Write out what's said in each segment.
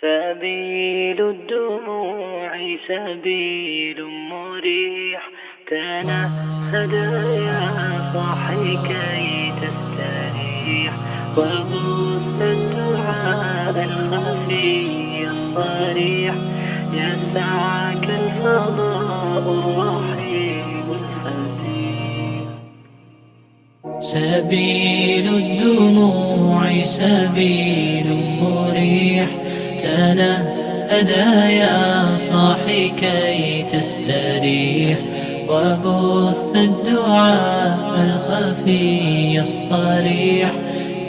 سبيل الدموع سبيل مريح، تنهد يا صاحي كي تستريح، وبث الدعاء الخفي الصريح، يسعك الفضاء الرحيم الفسيح. سبيل الدموع سبيل مريح، تنهد يا صاحي كي تستريح، وبث الدعاء الخفي الصريح،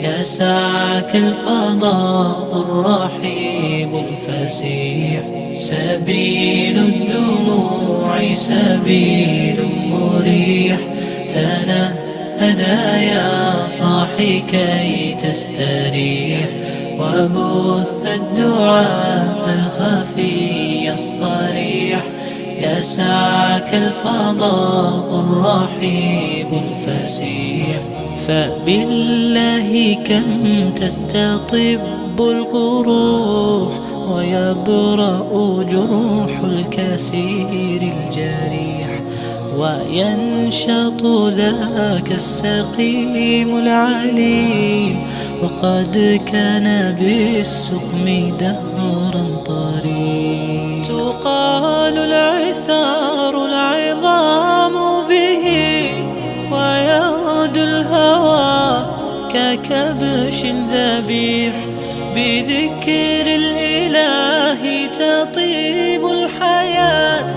يسعك الفضاء الرحيب الفسيح. سبيل الدموع سبيل مريح، تنهد يا صاحي كي تستريح، وبث الدعاء الخفي الصريح، يسعك الفضاء الرحيب الفسيح. فبالله كم تستطب القروح، ويبرأ جروح الكسير الجريح، وينشط ذاك السقيم العليل، وقد كان بالسقم دهرا طريق. تقال العثار العظام به، ويغدو الهوى ككبش ذبيح، بذكر الإله تطيب الحياة،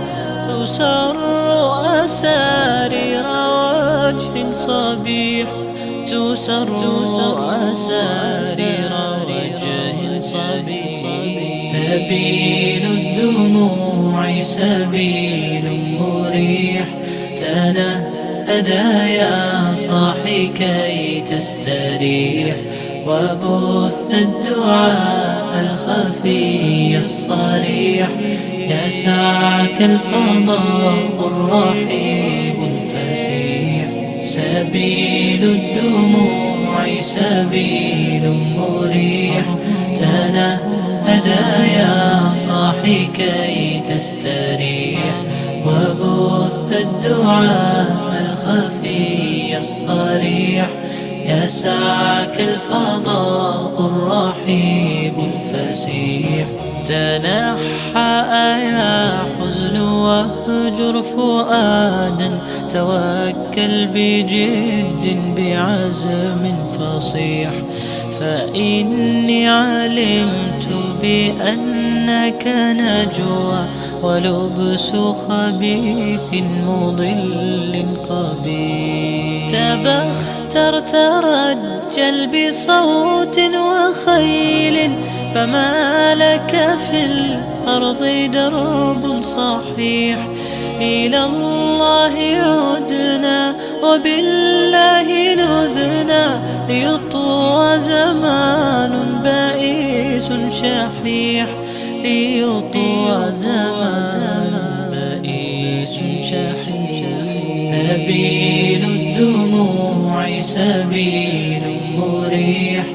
تسر أسارير وجه صبيح، تسر أسارير وجه صبيح. سبيل الدموع سبيل مريح، تنهد يا صاحي كي تستريح، وبث الدعاء الخفي الصريح، يسعك الفضاء الرحيب الفسيح. سبيل الدموع سبيل مريح، تنهد يا صاحي كي تستريح، وبث الدعاء الخفي الصريح، يسعك الفضاء الرحيب الفسيح. تنحى يا حزن واهجر فؤادا، توكل بجد بعزم فصيح، فإني علمت بأنك نجوى، ولبس خبيث مضل قبيح. تبختر ترجل بصوت وخيل، فما لك في الأرض درب صحيح. إلى الله عدنا وبالله نذنا، ليطوى زمان بائس شحيح، ليطوى زمان بائس شحيح. سبيل الدموع سبيل مريح،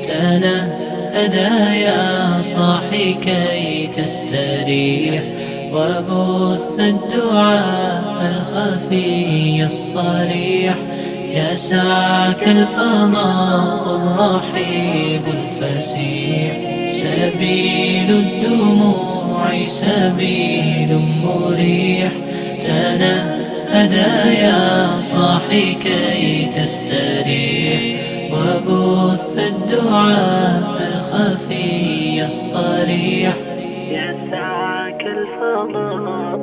تنهد يا صاحي كي تستريح، وبث الدعاء الخفي الصريح، يسعك الفضاء الرحيب الفسيح. سبيل الدموع سبيل مريح، تنهد يا صاحي كي تستريح، وبث الدعاء الخفي الصريح، يسعك الفضاء